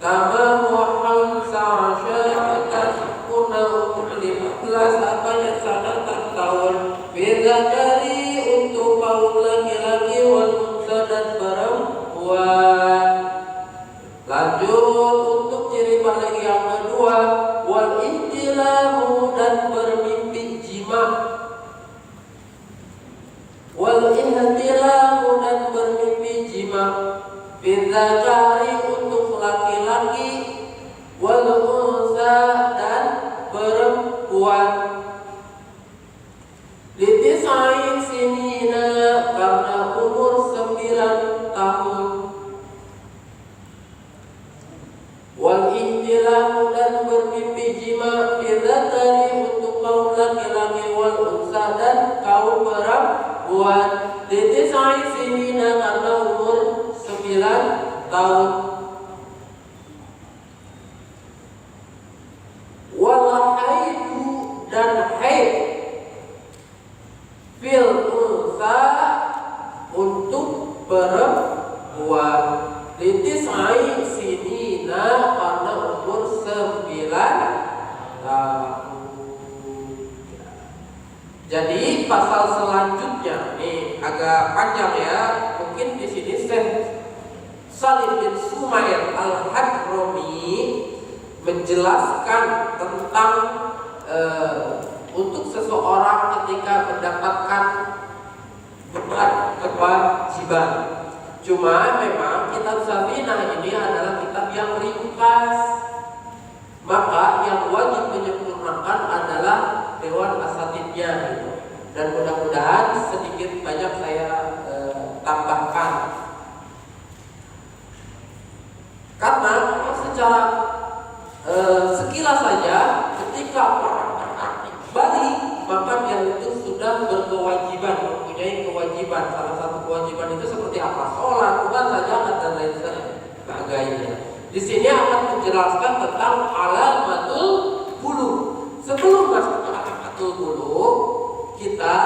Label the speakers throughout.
Speaker 1: Tamamu hamsa asyara kuna ulimlas apa yang sangat tahun. Bidakari untuk kaum laki-laki wal unsa dan perempuan. Lanjut untuk ciri balik yang kedua, wal ihtilamu dan bermimpi jima. Wal ihtilamu dan bermimpi jima. Bidakari untuk laki-laki wal unsa dan perempuan. Litisai sinina karena umur 9 tahun. Wal ihtilamu dan bermimpi jima bidzakari untuk kaum laki-laki wal unsa dan kaum perempuan. Litisai sinina karena umur 9 tahun. Wal haidu dan haid fil unsa untuk perempuan. Litisai sinina karena umur 9 tahun. Jadi pasal selanjutnya nih agak panjang ya. Mungkin di sini Syekh Salim bin Sumair Al-Hadrami menjelaskan tentang untuk seseorang ketika mendapatkan beban kewajiban. Cuma memang kitab Safinah ini adalah kitab yang ringkas, maka yang wajib menyempurnakan adalah Dewan Asatidnya gitu. Dan mudah-mudahan sedikit banyak saya tambahkan. Karena secara sekilas saja ketika orang balik maka dia itu sudah berkewajiban, mempunyai kewajiban. Salah satu kewajiban itu seperti apa? Sholat, bukan saja dan lain sebagainya. Di sini akan menjelaskan tentang alamatul bulugh. Sebelum masuk ke alamatul bulugh, kita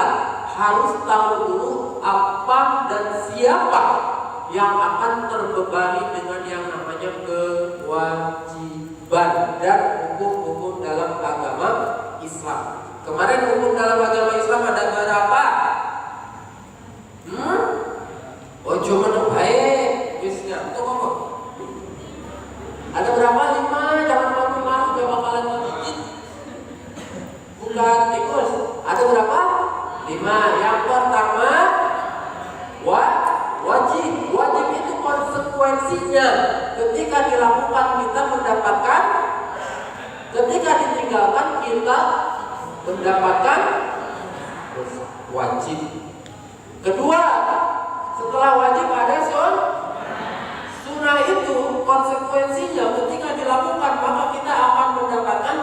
Speaker 1: harus tahu dulu apa dan siapa yang akan terbebani dengan yang namanya kewajiban dan hukum-hukum dalam agama Islam. Kemarin hukum dalam agama Islam ada berapa? Ojo meneng bae, wis ngantuk kok. Ada berapa? 5, jangan malu-malu gak bakalan menggigit. Bukan tikus. Ada berapa? 5. Yang pertama wajib. Wajib itu konsekuensinya ketika dilakukan kita mendapatkan, ketika ditinggalkan kita mendapatkan wajib. Kedua, setelah wajib ada sunnah itu konsekuensinya ketika dilakukan maka kita akan mendapatkan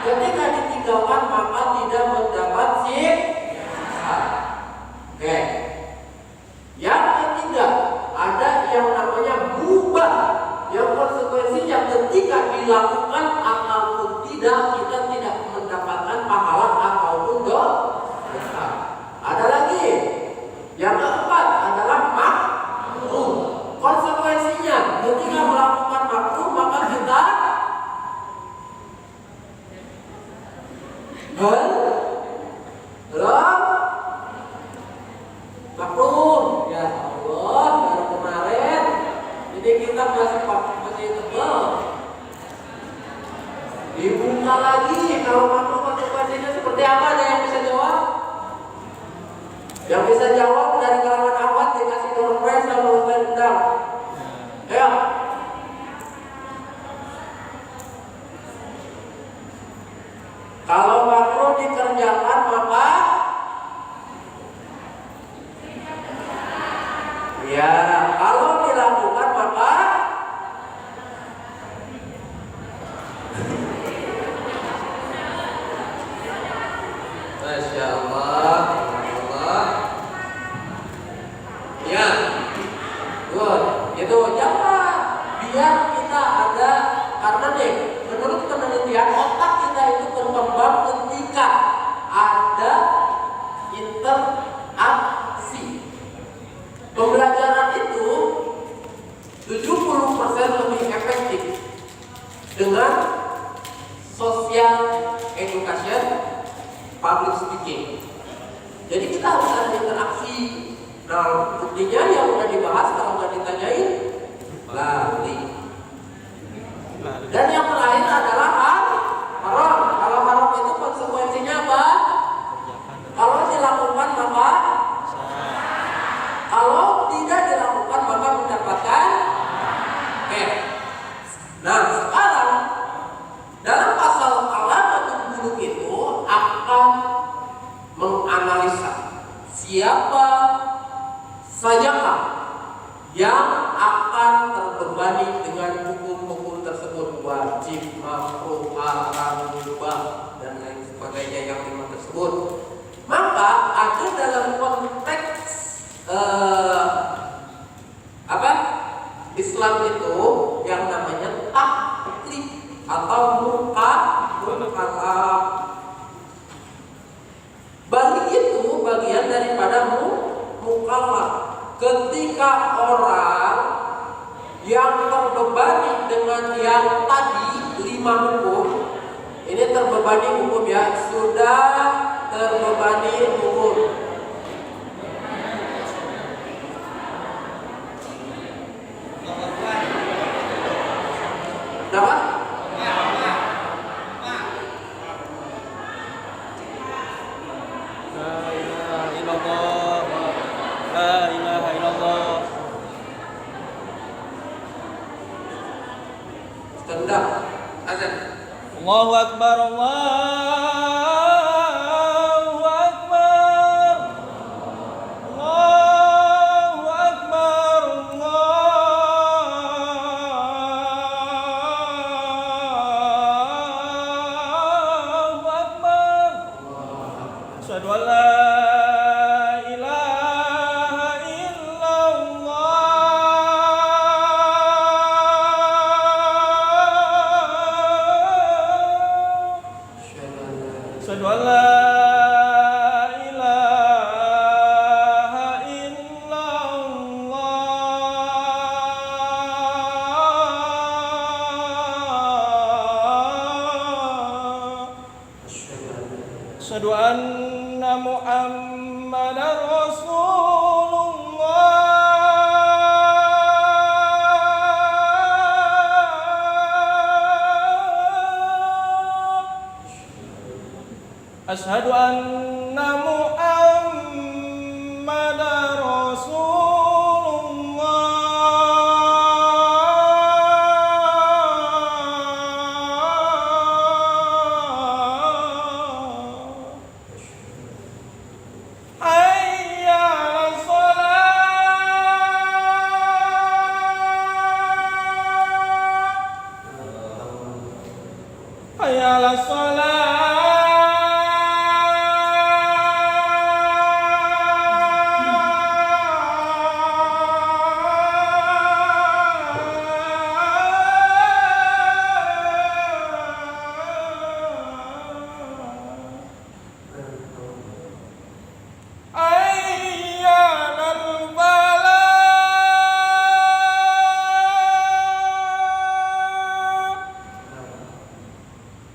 Speaker 1: ketika ditinggalkan maka tidak mendapat siksa. Oke. Yang ketiga, ada yang namanya mubah, yang konsekuensinya ketika dilakukan ataupun tidak kita tidak mendapatkan pahala ataupun dosa. Ada lagi. Yang keempat adalah makruh. Konsekuensinya ketika melakukan makruh maka kita makruh. Ya Allah, baru kemarin ini kita masih tebal. Dibuka lagi kalau makruh konsekuensinya seperti apa? Ada yang bisa jawab? Yang bisa jawab dari kalangan awam dikasih door prize sama Ustaz Undang. Ayo. Kalau makruh dikerjakan maka ya, kalau dilakukan maka Masya Allah. Ya, good. Itu jangan biar kita ada, karena nih menurut penelitian otak kita itu berkembang ketika ada interaksi. Pembelajaran itu 70% lebih dengan social education, public speaking. Jadi kita harus ada interaksi. Nah, buktinya yang udah dibahas kalau nggak ditanyain lari. Dan yang terakhir adalah haram. Kalau haram itu konsekuensinya apa? Kalau dilakukan maka, kalau tidak dilakukan maka mendapatkan. Oke. Nah, sekarang dalam pasal alamatul bulugh itu akan menganalisa siapa sajakah yang akan terbebani dengan hukum-hukum tersebut, wajib, makruh, haram, mubah, dan lain sebagainya yang lima tersebut. Maka ada dalam konteks Islam itu yang namanya taklif atau mukallaf. Balik itu bagian daripada mukallaf. Ketika orang yang terbebani dengan yang tadi 5 hukum, ini terbebani hukum ya, sudah terbebani hukum. Kenapa?
Speaker 2: La ilaha illallah.
Speaker 1: Tendang azan.
Speaker 2: Allahu akbar, Allahu akbar. Allahu akbar, Allahu akbar. Asyhadu an la Asyhadu an la ilaha illallah. Asyhadu anna Muhammadar Rasulullah. Asyhadu anna Muhammadar Rasulullah. Hayya 'alas shalah. Hayya 'alas shalah.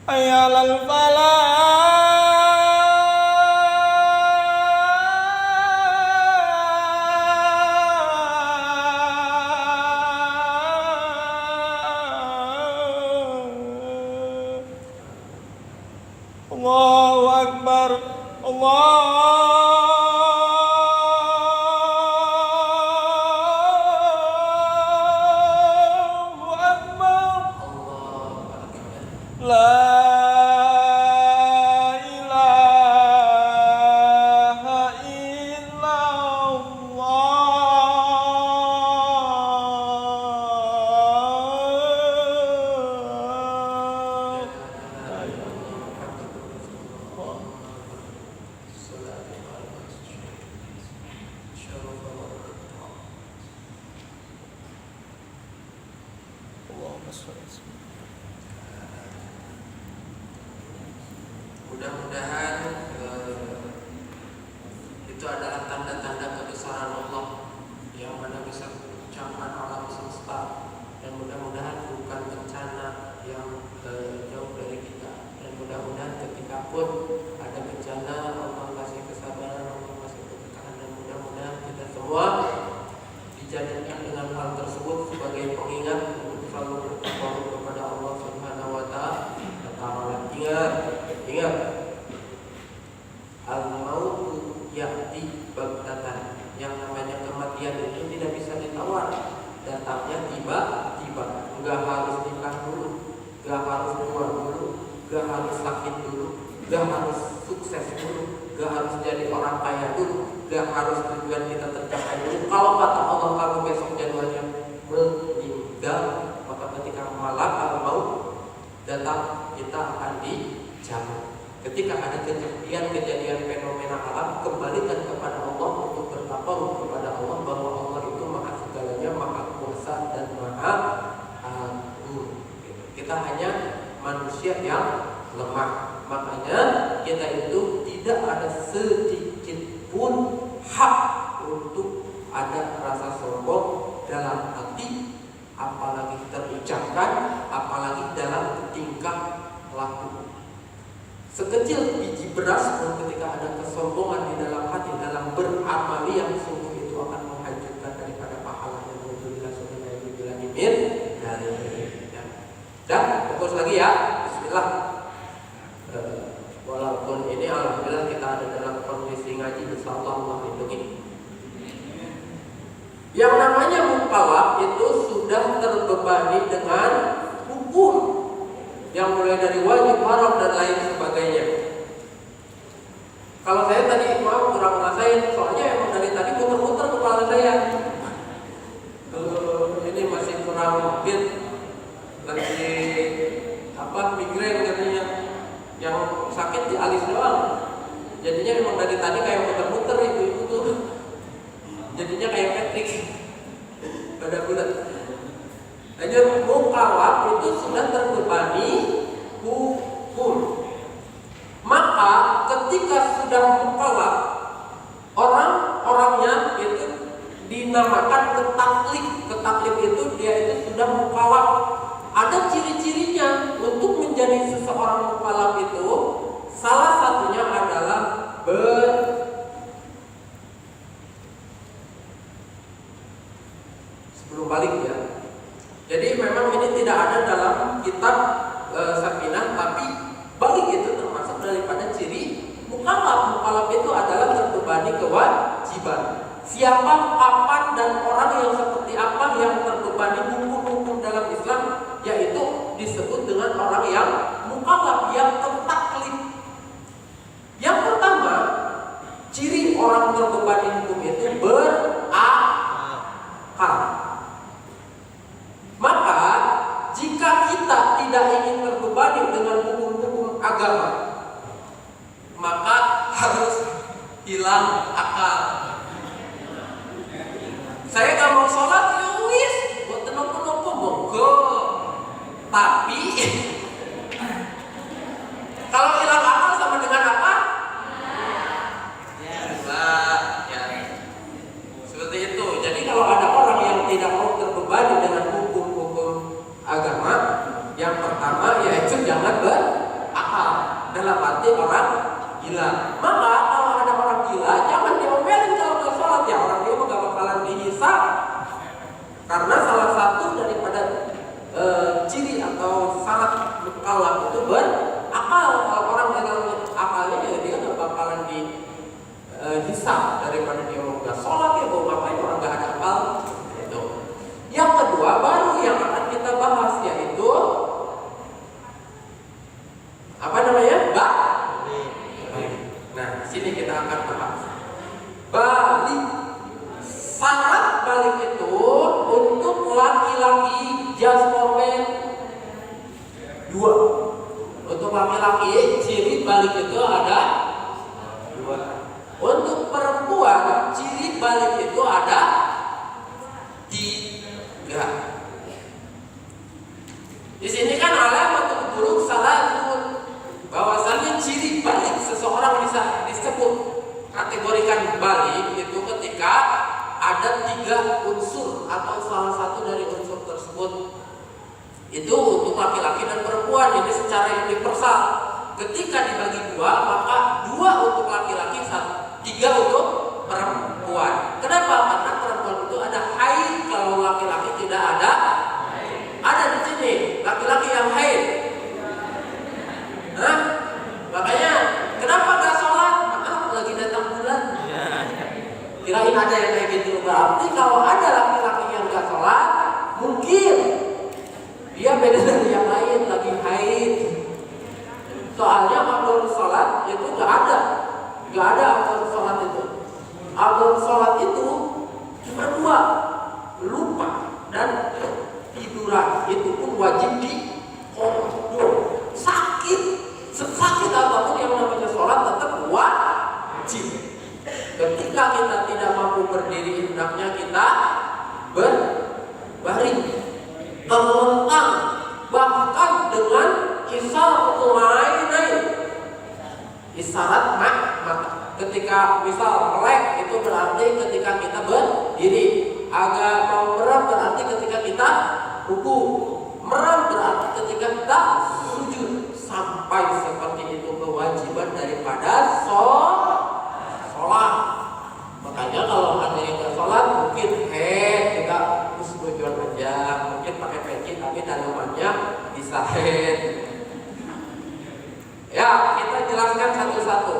Speaker 2: Hayya 'alal falah. Allahu akbar, Allahu akbar. La
Speaker 1: Mudah-mudahan itu adalah tanda-tanda kebesaran Allah yang mana bisa mengucapkan alam semesta, dan mudah-mudahan bukan bencana yang al-mautu ya'ti baghtatan. Yang namanya kematian itu tidak bisa ditawar, datangnya tiba-tiba. Gak harus nikah dulu, gak harus tua dulu, gak harus sakit dulu, gak harus sukses dulu, gak harus jadi orang kaya dulu, gak harus tujuan kita tercapai dulu. Kalau kata Allah kamu besok jadwalnya meninggal, maka ketika malakal maut datang kita akan dijamin. Ketika ada kejadian fenomena alam, kembalikan kepada Allah untuk bertakarub kepada Allah bahwa Allah itu maha segalanya, maha kuasa dan maha agung. Kita hanya manusia yang lemah, makanya kita itu tidak ada sedikit pun hak untuk ada rasa sombong dalam hati, apalagi terucapkan, apalagi dalam tingkah laku. Sekecil biji beras pun ketika ada kesombongan di dalam hati, dalam beramali yang sungguh itu akan menghancurkan daripada pahala yang alhamdulillah sudah dibilangin dari dan fokus lagi ya. Bismillah. Walaupun ini alhamdulillah kita ada dalam kondisi ngaji, insyaallah Allah lindungi. Yang namanya mukallaf itu sudah terbebani dengan hukum yang mulai dari wajib, haram dan lain sebagainya. Kalau saya tadi maaf kurang ngerasain, soalnya emang dari tadi muter-muter kepala saya. Ini masih kurang fit, lagi migrain katanya. Yang sakit di alis doang. Jadinya emang dari tadi kayak muter-muter ibu-ibu tuh. Jadinya kayak Patrick pada bulat. Lanjut, mukallaf itu sudah terbebani hukum. Maka ketika sudah mukallaf, orang-orangnya itu dinamakan ketaklif. Ketaklif itu dia itu sudah mukallaf. Ada ciri-cirinya untuk menjadi seseorang mukallaf itu. Salah satunya adalah sebelum balik ya. Jadi memang ini tidak ada dalam kitab Sakinah, tapi balik itu termasuk daripada ciri mukallaf. Mukallaf itu adalah terbebani kewajiban. Siapa, kapan, dan orang yang seperti apa yang terbebani hukum-hukum dalam Islam, yaitu disebut dengan orang yang mukallaf, yang tertaklif. Yang pertama, ciri orang terbebani hukum itu berakal. Maka jika kita tidak ingin terbebani dengan hukum-hukum agama, maka harus hilang akal. Saya gak mau sholat, ya wis, buat nopo-nopo monggo. Tapi kalau hilang akal sama dengan apa? Ya. Seperti itu. Jadi kalau ada orang yang tidak mau terbebani dengan hukum-hukum agama, yang pertama yaitu jangan berakal, dalam arti orang gila. Maka kalau ada orang gila, jangan diomelin kalau nggak sholat ya, orang dia nggak bakalan dihisab. Karena salah satu daripada ciri atau syarat mukallaf itu berakal. Kalau orang yang akalnya ya dia nggak bakalan dihisab daripada dia mau nggak sholat ya, mau ngapain orang nggak ada akal. Itu. Yang kedua baru yang akan kita bahas yaitu apa namanya? Nah, sini kita akan bahas balik. Syarat balik itu untuk laki-laki just for men 2. Untuk laki-laki ciri balik itu ada 2. Untuk perempuan ciri balik itu ada 3. Di sini kan alamat buruk salatun, bahwasannya ciri balik seseorang bisa disebut kategorikan balik itu ketika ada 3 unsur atau salah satu dari unsur tersebut. Itu untuk laki-laki dan perempuan, ini secara universal. Ketika dibagi 2, maka 2 untuk laki-laki, 3 untuk perempuan. Kenapa? Karena perempuan itu ada haid, kalau laki-laki tidak ada. Ada di sini laki-laki yang haid. Makanya kenapa gak sholat? Maaf, Kirain ada yang kayak gitu. Berarti kalau ada laki-laki yang gak sholat, mungkin dia beda dari yang lain, lagi haid. Soalnya afdhalus sholat itu gak ada afdhalus sholat itu. Afdhalus sholat itu cuma dua, lupa dan tiduran. Itu pun wajib diqodho. Sakit, sesakit apapun yang namanya sholat tetap wajib. Ketika kita tidak mampu berdiri, hendaknya kita berbaring, terlentang, bahkan dengan isaratul ainain, isyarat mata. Ketika misal melek itu berarti ketika kita berdiri, agak mau merem berarti ketika kita ruku, merem berarti ketika kita sujud. Sampai seperti itu kewajiban daripada sholat. Makanya kalau ada yang nggak sholat mungkin kita husnudzon aja, mungkin pakai peci tapi dalamannya bisa ya, kita jelaskan satu-satu.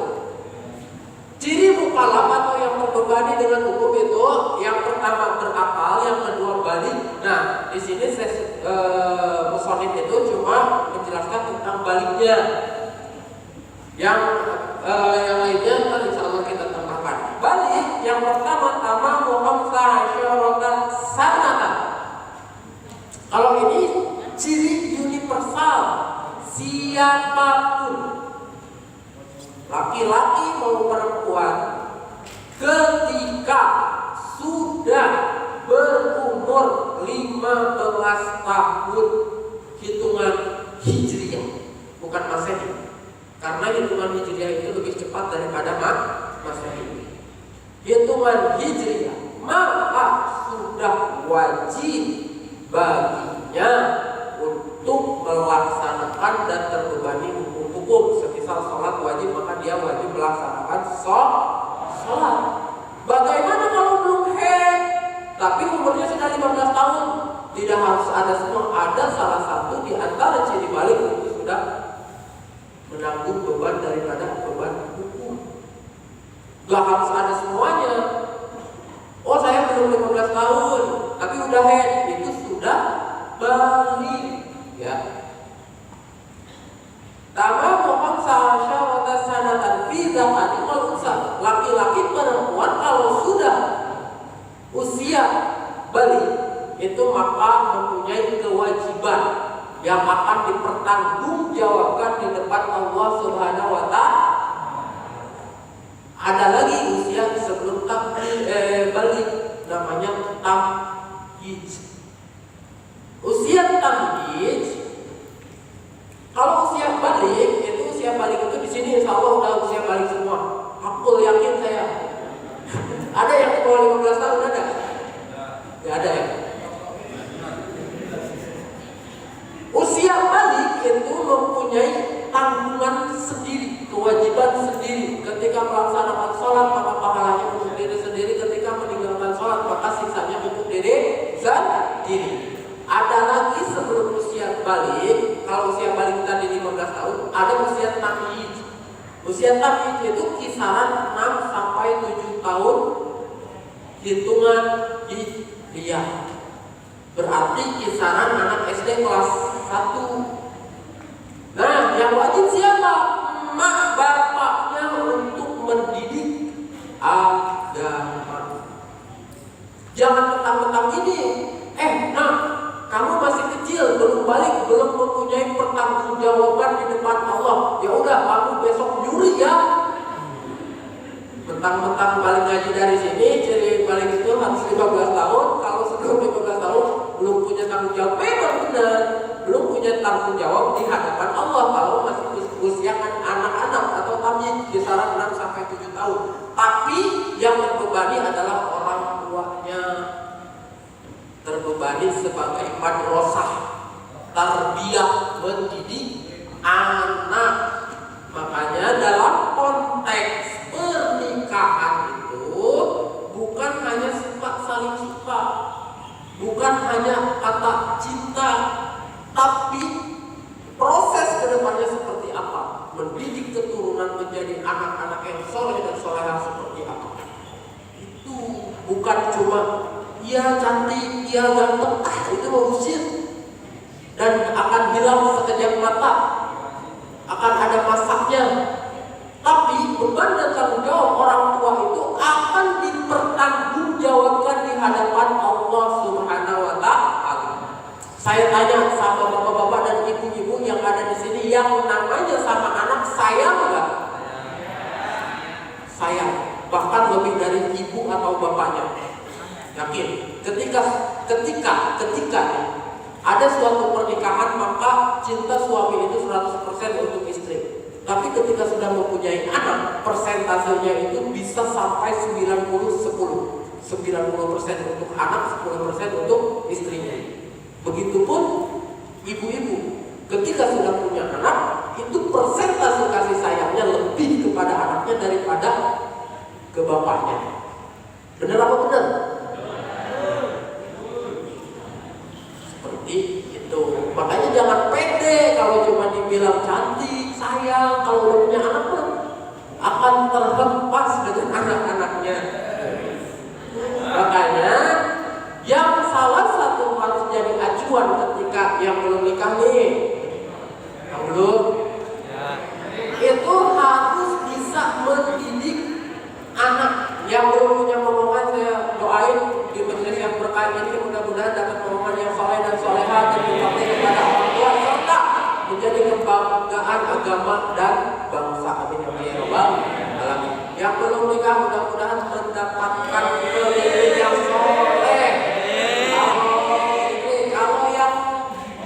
Speaker 1: Ciri mukallaf atau yang terbebani dengan hukum itu, yang pertama berakal, yang kedua balik. Nah, di sini musonif itu cuma menjelaskan tentang baliknya. Yang lainnya ntar insya Allah kita tambahkan. Balik yang pertama tamamu khamsa asyarata sanatan. Kalau ini ciri universal, siapapun, laki-laki mau perempuan, ketika sudah berumur 15 tahun hitungan hijriah, bukan masehi, karena hitungan hijriah itu lebih cepat daripada masehi. Hitungan hijriah maka sudah wajib baginya untuk melaksanakan dan terbebani hukum. Semisal sholat wajib, maka dia wajib melaksanakan sholat. Bagaimana kalau belum haid tapi umurnya sudah 15 tahun? Tidak harus ada semua, ada salah satu di antara ciri balik itu sudah menanggung beban daripada beban hukum. Gak harus ada semuanya. Oh, saya belum 15 tahun tapi udah haid, itu sudah balik ya. Tamamu khamsa asyarata sanatan fi dzakari wal unsa. Laki-laki perempuan kalau sudah usia balik itu maka mempunyai kewajiban yang akan dipertanggungjawabkan di depan Allah Subhanahu wa taala. Ada lagi usia sebelum balik, namanya tamyiz. Usia tamyiz, kalau usia balik itu di sini insya Allah udah usia balik semua. Aku yakin saya. Ada yang di bawah 15 tahun ada? Ya ada ya. Usia balik itu mempunyai tanggungan sendiri, kewajiban sendiri. Ketika melaksanakan sholat maka pahalanya untuk diri sendiri, ketika meninggalkan sholat maka siksanya untuk diri sendiri. Ada lagi sebelum usia balik. Kalau usia balik tadi 15 tahun, ada usia tamyiz. Usia tamyiz itu kisaran 6 sampai 7 tahun hitungan hijriah. Berarti kisaran anak SD kelas 1. Nah, yang wajib siapa? Emak bapaknya untuk mendidik agama. Jangan mentang-mentang ini. Kamu masih kecil, belum balik, belum mempunyai pertanggungjawaban di depan Allah. Ya udah, kamu besok nyuri ya. Mentang-mentang balik ngaji dari sini, ciri balik itu harus 15 tahun. Kalau sebelum 15 tahun belum punya tanggung jawab, memang benar, belum punya tanggung jawab di hadapan Allah. Kalau masih usia anak-anak atau tamyiz kisaran 6 sampai 7 tahun. Tapi yang terbebani adalah orang tuanya. Terbebani sebagai madrasah tarbiyah, mendidik anak. Makanya dalam konteks pernikahan itu bukan hanya sifat saling suka, bukan hanya kata cinta, tapi proses kedepannya seperti apa, mendidik keturunan menjadi anak-anak yang soleh dan solehah seperti apa. Itu cantik, ia ganteng, itu usir dan akan hilang sekejap mata, akan ada masaknya. Tapi beban dan tanggung jawab orang tua itu akan dipertanggungjawabkan di hadapan Allah Subhanahu wa Ta'ala. Saya tanya sama bapak-bapak dan ibu-ibu yang ada di sini, yang namanya sama anak sayang nggak? Sayang, bahkan lebih dari ibu atau bapaknya. Yakin? Ketika ada suatu pernikahan, maka cinta suami itu 100% untuk istri. Tapi ketika sudah mempunyai anak, persentasenya itu bisa sampai 90-10. 90% untuk anak, 10% untuk istrinya. Begitupun ibu-ibu, ketika sudah punya anak, itu persentase kasih sayangnya lebih kepada anaknya daripada ke bapaknya. Benar apa benar? Seperti itu. Makanya jangan pede kalau cuma dibilang cantik, sayang. Kalau udah punya anak pun akan terhempas dengan anak-anaknya. Makanya yang salah satu harus jadi acuan ketika yang belum nikah nih, yang belum, itu harus bisa mendidik anak. Yang belum punya momongan, saya doain di majelis yang berkah ini mudah-mudahan dapat momongan yang soleh dan soleha dan berbakti kepada orang tua serta menjadi kebanggaan agama dan bangsa. Amin ya rabbal alamin. Yang belum nikah mudah-mudahan mendapatkan pemimpin yang soleh. Kalau yang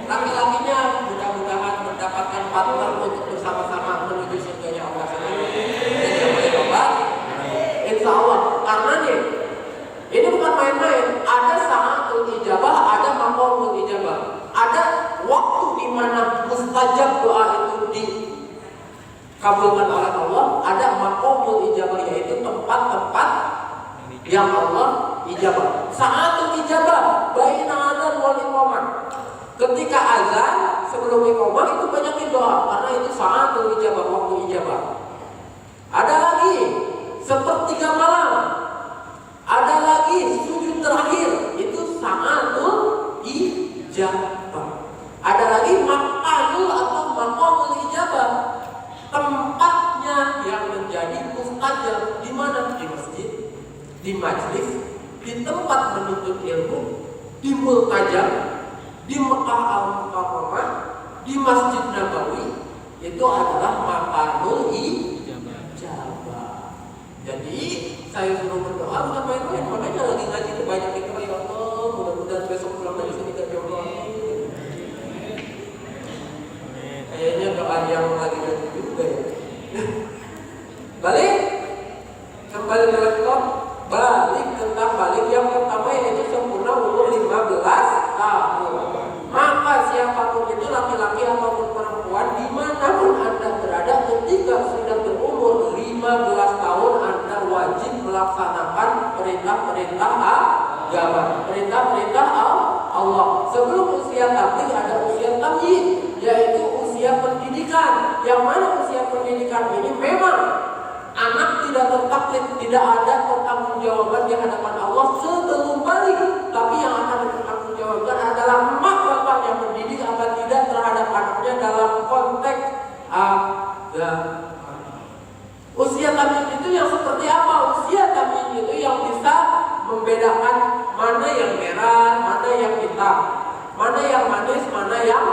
Speaker 1: laki-lakinya mudah-mudahan mendapatkan partner untuk bersama-sama menuju surganya Allah SWT. Insya Allah. Karena nih, ini bukan main-main. Ada sa'atul ijabah, ada maqamul ijabah. Ada waktu di mana mustajab doa itu dikabulkan oleh Allah. Ada maqamul ijabah, yaitu tempat-tempat yang Allah ijabah. Sa'atul ijabah baina adzan wal iqamah. Ketika azan sebelum iqamah itu banyakin doa, karena itu sa'atul ijabah, waktu ijabah. Ada lagi sepertiga malam. Ada lagi sujud terakhir, itu sa'atul ijabah. Ada lagi maqamul atau maqamul ijabah, tempatnya yang menjadi mustajab. Di mana? Di masjid, di majlis, di tempat menuntut ilmu, di multajam, di Mekah Al-Mukarramah, di Masjid Nabawi. Itu adalah maqamul ijabah. Jadi saya suruh berdoa bukan main-main. Makanya lagi ngaji banyak itu, ya Allah, mudah-mudahan besok pulang dari sini ke jodoh. Kayaknya doa yang lagi ngaji juga ya. Balik kembali ke laptop. Balik tentang balik yang pertama, yaitu sempurna umur 15 tahun. Maka siapapun itu, laki-laki ataupun perempuan, dimanapun Anda berada, ketika sudah berumur 15 tahun, Anda wajib melaksanakan perintah-perintah agama, perintah-perintah Allah. Sebelum usia tabligh ada usia tamyiz, yaitu usia pendidikan. Yang mana usia pendidikan ini memang anak tidak tertaklid, tidak ada pertanggungjawaban di hadapan Allah sebelum balik. Tapi yang akan dipertanggungjawabkan adalah emak bapak yang mendidik apa tidak terhadap anaknya dalam konteks agama. Usia tamyiz itu yang seperti apa? Usia tamyiz itu yang bisa membedakan mana yang merah, mana yang hitam, mana yang manis, mana yang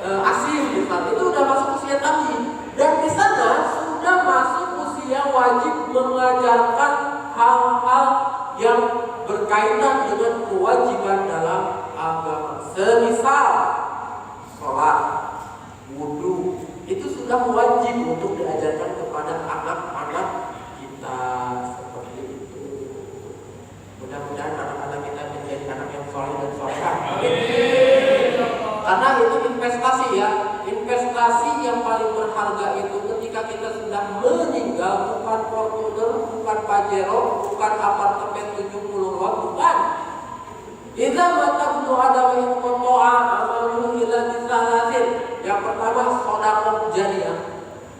Speaker 1: asin. Misalnya itu udah masuk usia tamyiz. Dan di sana sudah masuk usia wajib mengajarkan hal-hal yang berkaitan dengan kewajiban dalam agama. Semisal sholat, wudhu, itu sudah wajib untuk diajarkan kepada anak-anak kita. Seperti itu. Mudah-mudahan anak-anak kita menjadi anak yang soleh dan solehah. Karena itu investasi ya. Investasi yang paling berharga itu ketika kita sudah meninggal, bukan Fortuner, bukan Pajero, bukan apartemen 70 ruang, bukan. Idza mata ibnu Adam inqata'a amaluhu illa bisalasin. Yang pertama sedekah jariyah.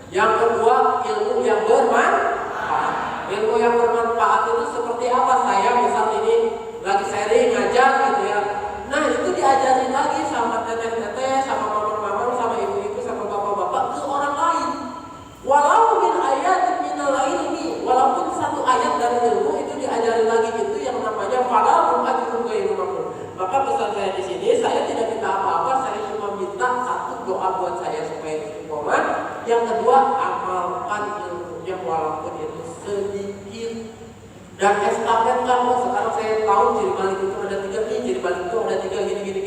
Speaker 1: Yang kedua ilmu yang bermanfaat. Ilmu yang bermanfaat itu seperti apa? Saya misal ini lagi sharing Dan estafetkan, oh sekarang saya tahu ciri balik itu ada 3 nih, ciri balik itu ada 3 gini.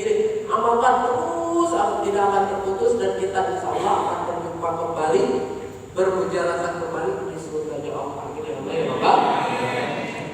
Speaker 1: Amalkan terus, tidak akan terputus dan kita insya Allah akan berjumpa kembali